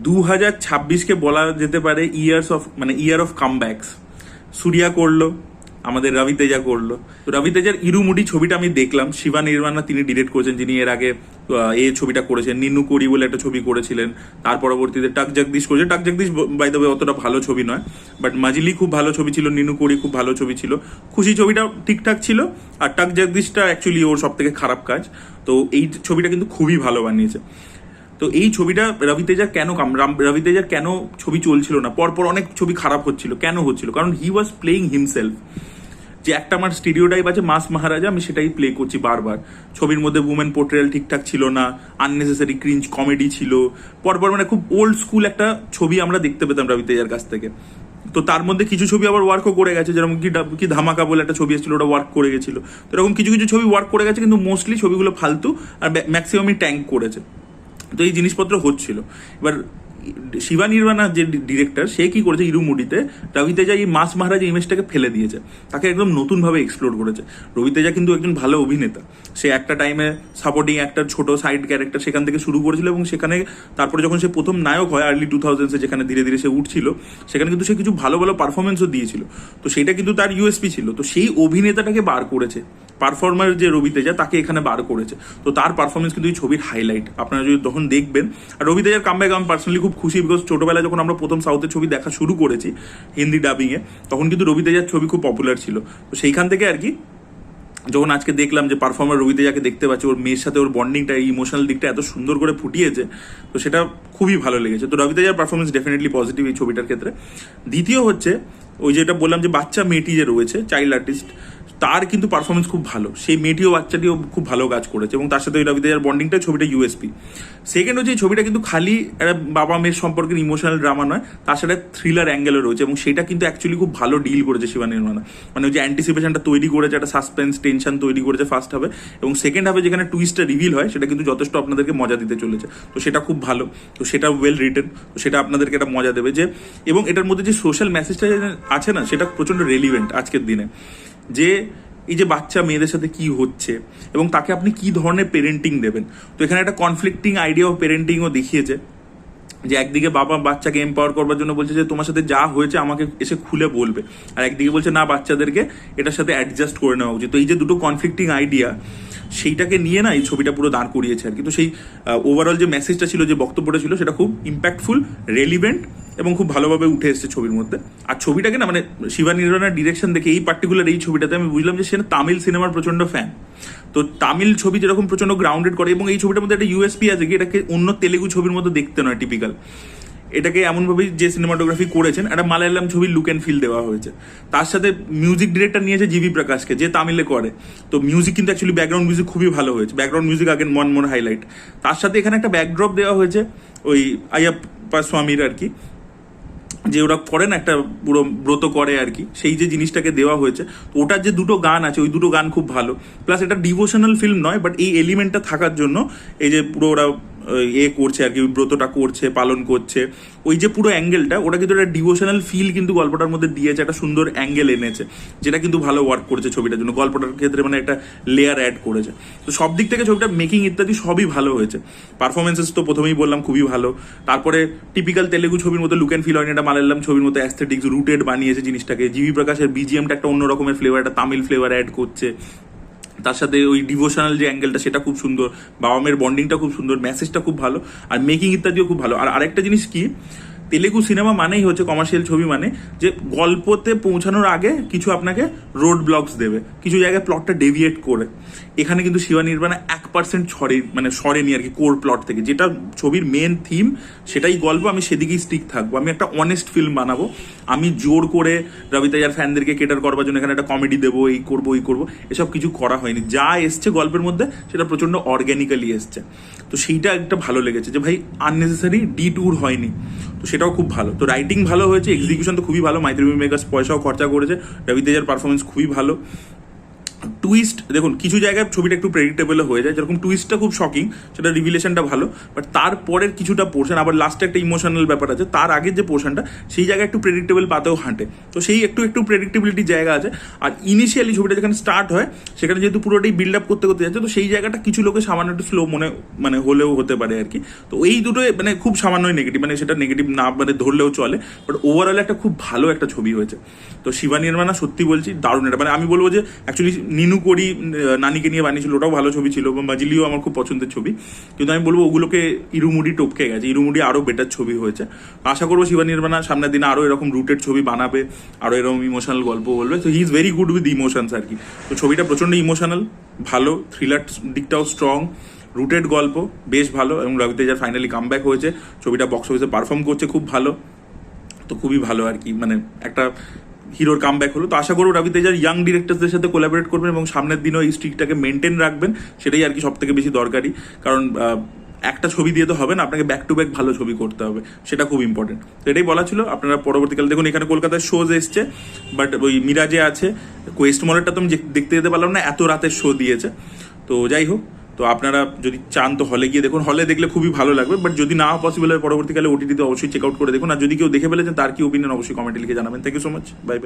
2026কে বলা যেতে পারে ইয়ার অফ কামব্যাকস। সূর্যা করলো, আমাদের রবি তেজা করলো। তো রবি তেজার ইরুমুডি ছবিটা আমি দেখলাম, শিবা নির্মাণা তিনি ডিরেক্ট করেছেন, যিনি এর আগে এই ছবিটা করেছেন। নিনু কোরি বলে একটা ছবি করেছিলেন, তার পরবর্তীতে টাক জগদীশ করেছে। টাক জগদীশ বাই দ্য ওয়ে অতটা ভালো ছবি নয়, বাট মাজলি খুব ভালো ছবি ছিল, নিনু কোরি খুব ভালো ছবি ছিল, খুশি ছবিটা ঠিকঠাক ছিল, আর টাক জগদীশটা অ্যাকচুয়ালি ওর সব থেকে খারাপ কাজ। তো এই ছবিটা কিন্তু খুবই ভালো বানিয়েছে। তো এই ছবিটা রবি তেজার কেন ছবি চলছিল না, পরপর অনেক ছবি খারাপ হচ্ছিল, কেন হচ্ছিল? কারণ হি ওয়াজ প্লেইং হিমসেলফ। যে একটা আমার স্টিরিওটাইপ আছে মাস মহারাজা, আমি সেটাই প্লে করছি বারবার। ছবির মধ্যে উমেন পোর্ট্রেয়াল ঠিকঠাক ছিল না, আননেসেসারি ক্রিঞ্জ কমেডি ছিল, পরপর মানে খুব ওল্ড স্কুল একটা ছবি আমরা দেখতে পেতাম রবি তেজার কাছ থেকে। তো তার মধ্যে কিছু ছবি আবার ওয়ার্কও করে গেছে, যেরকম কি ধামাকা বলে একটা ছবি এসেছিল, ওটা ওয়ার্ক করে গেছিল। তো এরকম কিছু কিছু ছবি ওয়ার্ক করে গেছে, কিন্তু মোস্টলি ছবিগুলো ফালতু আর ম্যাক্সিমামই ট্যাঙ্ক করেছে। তো এই জিনিসপত্র হচ্ছিল। এবার শিবা নির্মাণা যে ডিরেক্টর, সে কি করেছে, ইরুমুডিতে রবি তেজা এই মাস মহারাজ ইমেজটাকে ফেলে দিয়েছে, তাকে একদম নতুনভাবে এক্সপ্লোর করেছে। রবি তেজা কিন্তু একজন ভালো অভিনেতা, সে একটা টাইমে সাপোর্টিং একটা ছোট সাইড ক্যারেক্টার সেখান থেকে শুরু করেছিল, এবং সেখানে তারপরে যখন সে প্রথম নায়ক হয় আর্লি 2000s, যেখানে ধীরে ধীরে সে উঠছিল, সেখানে কিন্তু সে কিছু ভালো ভালো পারফরমেন্সও দিয়েছিল। তো সেটা কিন্তু তার ইউএসপি ছিল। তো সেই অভিনেতাটাকে বার করেছে, পারফর্মার যে রবি তেজা, তাকে এখানে বার করেছে। তো তার পারফরমেন্স কিন্তু এই ছবির হাইলাইট, আপনারা যদি তখন দেখবেন। আর রবি তেজার কামব্যাক আমি পার্সোনালি খুব খুশি, বিকজ ছোটবেলায় যখন আমরা প্রথম সাউথের ছবি দেখা শুরু করেছি হিন্দি ডাবিংয়ে, তখন কিন্তু রবি তেজার ছবি খুব পপুলার ছিল। তো সেইখান থেকে আর কি যখন আজকে দেখলাম যে পারফর্মার রবি তেজাকে দেখতে পাচ্ছি, ওর মেয়ের সাথে ওর বন্ডিংটা, ইমোশনাল দিকটা এত সুন্দর করে ফুটিয়েছে, তো সেটা খুবই ভালো লেগেছে। তো রবি তেজার পারফরমেন্স ডেফিনেটলি পজিটিভ এই ছবিটার ক্ষেত্রে। দ্বিতীয় হচ্ছে ওই যেটা বললাম যে বাচ্চা মেয়েটি যে রয়েছে, চাইল্ড আর্টিস্ট, তার কিন্তু পারফরমেন্স খুব ভালো। সেই মেয়েটিও বাচ্চাটিও খুব ভালো কাজ করেছে, এবং তার সাথে ওই রবি তেজার বন্ডিংটা ছবিটা ইউএসপি। সেকেন্ড হচ্ছে এই ছবিটা কিন্তু খালি একটা বাবা মেয়ের সম্পর্কের ইমোশনাল ড্রামা নয়, তার সাথে থ্রিলার অ্যাঙ্গেলও রয়েছে, এবং সেটা কিন্তু অ্যাকচুয়ালি খুব ভালো ডিল করেছে শিবা নির্মাণা। মানে ওই যে অ্যান্টিসিপেশনটা তৈরি করেছে, একটা সাসপেন্স টেনশন তৈরি করেছে ফার্স্ট হাফে, এবং সেকেন্ড হাফে যেখানে টুইস্টটা রিভিল হয়, সেটা কিন্তু যথেষ্ট আপনাদেরকে মজা দিতে চলেছে। তো সেটা খুব ভালো, তো সেটা ওয়েল রিটেন, তো সেটা আপনাদেরকে একটা মজা দেবে যে, এবং এটার মধ্যে যে সোশ্যাল মেসেজটা আছে না, সেটা প্রচন্ড রেলিভেন্ট আজকের দিনে। যে এই যে বাচ্চা মেয়েদের সাথে কি হচ্ছে, এবং তাকে আপনি কি ধরনের পেরেন্টিং দেবেন। তো এখানে একটা কনফ্লিক্টিং আইডিয়া অফ পেরেন্টিংও দেখিয়েছে, যে একদিকে বাবা বাচ্চাকে এম্পাওয়ার করবার জন্য বলছে যে তোমার সাথে যা হয়েছে আমাকে এসে খুলে বলবে, আর একদিকে বলছে না, বাচ্চাদেরকে এটার সাথে অ্যাডজাস্ট করে নেওয়া উচিত। তো এই যে দুটো কনফ্লিক্টিং আইডিয়া, সেইটাকে নিয়ে না এই ছবিটা পুরো দাঁড় করিয়েছে আর কি। তো সেই ওভারঅল যে মেসেজটা ছিল, যে বক্তব্যটা ছিল, সেটা খুব ইম্প্যাক্টফুল, রেলিভেন্ট, এবং খুব ভালোভাবে উঠে এসেছে ছবির মধ্যে। আর ছবিটাকে না, মানে শিবা নির্মাণার ডিরেকশন দেখে এই পার্টিকুলার এই ছবিটাতে আমি বুঝলাম যে সে তামিল সিনেমার প্রচন্ড ফ্যান। তো তামিল ছবি যেরকম প্রচন্ড গ্রাউন্ডেড করে, এবং এই ছবিটার মধ্যে একটা ইউএসপি আছে কি, এটাকে অন্য তেলেগু ছবির মধ্যে দেখতে নয় টিপিক্যাল, এটাকে এমনভাবেই যে সিনেমাটোগ্রাফি করেছেন, একটা মালায়ালাম ছবির লুক অ্যান্ড ফিল দেওয়া হয়েছে। তার সাথে মিউজিক ডিরেক্টর নিয়েছে জিভি প্রকাশকে, যে তামিলে করে। তো মিউজিক কিন্তু অ্যাকচুয়ালি ব্যাকগ্রাউন্ড মিউজিক খুবই ভালো হয়েছে, ব্যাকগ্রাউন্ড মিউজিক আগের মন মন হাইলাইট। তার সাথে এখানে একটা ব্যাকড্রপ দেওয়া হয়েছে ওই আয়াপ্পা স্বামীর আর কি, যে ওরা করে না, একটা পুরো ব্রত করে আর কি, সেই যে জিনিসটাকে দেওয়া হয়েছে। তো ওটার যে দুটো গান আছে, ওই দুটো গান খুব ভালো। প্লাস এটা ডিভোশনাল ফিল্ম নয়, বাট এই এলিমেন্টটা থাকার জন্য এই যে পুরো ওরা করছে আর কি, ব্রতটা করছে, পালন করছে, ওই যে পুরো অ্যাঙ্গেলটা, ওটা কিন্তু একটা ডিভোশনাল ফিল কিন্তু গল্পটার মধ্যে দিয়েছে, একটা সুন্দর অ্যাঙ্গেল এনেছে, যেটা কিন্তু ভালো ওয়ার্ক করেছে ছবিটার জন্য, গল্পটার ক্ষেত্রে মানে একটা লেয়ার অ্যাড করেছে। তো সব দিক থেকে ছবিটা মেকিং ইত্যাদি সবই ভালো হয়েছে। পারফরমেন্সেস তো প্রথমেই বললাম খুবই ভালো। তারপরে টিপিক্যাল তেলেগু ছবির মতো লুক অ্যান্ড ফিল হয়নি, এটা মালায়ালাম ছবির মতো অ্যাস্থেটিক্স রুটেড বানিয়েছে জিনিসটাকে। জিভি প্রকাশের বিজিএমটা একটা অন্য রকমের ফ্লেভার, একটা তামিল ফ্লেভার অ্যাড করছে। তার সাথে ওই ডিভোশনাল যে অ্যাঙ্গেলটা, সেটা খুব সুন্দর, বাবা মেয়ের বন্ডিংটা খুব সুন্দর, মেসেজটা খুব ভালো, আর মেকিং ইত্যাদিও খুব ভালো। আর আরেকটা জিনিস কি, তেলেগু সিনেমা মানেই হচ্ছে কমার্শিয়াল ছবি, মানে যে গল্পতে পৌঁছানোর আগে কিছু আপনাকে রোড ব্লকস দেবে, কিছু জায়গায় প্লটটা ডেভিয়েট করে। এখানে কিন্তু শিবা নির্মাণা 1% সরেনি আর কি কোর প্লট থেকে, যেটা ছবির মেন থিম, সেটাই গল্প, আমি সেদিকেই স্টিক থাকবো, আমি একটা অনেস্ট ফিল্ম বানাবো। আমি জোর করে রবি তেজার ফ্যানদেরকে কেটার করবার জন্য এখানে একটা কমেডি দেবো, এই করবো ওই করবো, এসব কিছু করা হয়নি। যা এসছে গল্পের মধ্যে, সেটা প্রচন্ড অর্গ্যানিক্যালি এসছে। তো সেইটা একটা ভালো লেগেছে, যে ভাই আননেসেসারি ডিট্যুর হয়নি, তো সেটাও খুব ভালো। তো রাইটিং ভালো হয়েছে, এক্সিকিউশন তো খুবই ভালো, মাইথিলি মেকার্স পয়সাও খরচা করেছে, রবি তেজার পারফরমেন্স খুবই ভালো। টুইস্ট দেখুন, কিছু জায়গায় ছবিটা একটু প্রেডিক্টেবল হয়ে যায়, যেরকম টুইস্টটা খুব শকিং, সেটা রিভিলেশনটা ভালো, বাট তারপরের কিছুটা পোর্শন আবার লাস্টে একটা ইমোশনাল ব্যাপার আছে, তার আগের যে পোর্শনটা সেই জায়গায় একটু প্রেডিক্টেবল পাতেও হাঁটে, তো সেই একটু প্রেডিক্টেবিলিটির জায়গা আছে। আর ইনিশিয়ালি ছবিটা যেখানে স্টার্ট হয় সেখানে যেহেতু পুরোটাই বিল্ড আপ করতে যাচ্ছে, তো সেই জায়গাটা কিছু লোকের সামান্য একটু স্লো মানে হলেও হতে পারে আর কি। তো এই দুটোই মানে খুব সামান্যই নেগেটিভ, মানে সেটা নেগেটিভ না মানে ধরলেও চলে, বাট ওভারঅল একটা খুব ভালো একটা ছবি হয়েছে। তো শিবা নির্মাণা সত্যি বলছি দারুণ, এটা মানে আমি বলবো যে অ্যাকচুয়ালি নিনু করি নানিকে নিয়ে বানিয়েছিল, ওটাও ভালো ছবি ছিল, বা মাজিলিও আমার খুব পছন্দের ছবি, কিন্তু আমি বলবো ওগুলোকে ইরুমুডি টপকে গেছে, ইরুমুডি আরও বেটার ছবি হয়েছে। আশা করবো শিবা নির্মাণা সামনের দিনে আরও এরকম রুটেড ছবি বানাবে, আরও এরকম ইমোশনাল গল্প বলবে। তো he is very good with emotions আর কি। তো ছবিটা প্রচণ্ড ইমোশনাল, ভালো, থ্রিলার দিকটাও স্ট্রং, রুটেড গল্প বেশ ভালো, এবং রবি তেজার ফাইনালি কামব্যাক হয়েছে, ছবিটা বক্স অফিসে পারফর্ম করছে খুব ভালো, তো খুবই ভালো আর কি, মানে একটা হিরোর কামব্যাক হলো। তো আশা করবো রবি তেজার ইয়াং ডিরেক্টরসদের সাথে কোলাবরেট করবেন এবং সামনের দিনও এই স্ট্রিকটাকে মেনটেন রাখবেন, সেটাই আর কি সব থেকে বেশি দরকারি। কারণ একটা ছবি দিয়ে তো হবে না, আপনাকে ব্যাক টু ব্যাক ভালো ছবি করতে হবে, সেটা খুব ইম্পর্টেন্ট। তো এটাই বলা ছিল। আপনারা পরবর্তীকালে দেখুন, এখানে কলকাতায় শোজ এসছে, বাট ওই মিরাজে আছে, কোয়েস্ট মলেরটা তো আমি দেখতে যেতে পারলাম না, এত রাতের শো দিয়েছে। তো যাই হোক, তো আপনারা যদি চান তো হলে গিয়ে দেখুন, হলে দেখলে খুবই ভালো লাগবে, বাট যদি না পসিবল হয় পরবর্তীকালে ওটিটিতে অবশ্যই চেক আউট করে দেখুন। আর যদি কেউ দেখে ফেলেছেন তার কি ওপিনিয়ন অবশ্যই কমেন্টে লিখে জানাবেন। Thank you so much, bye by.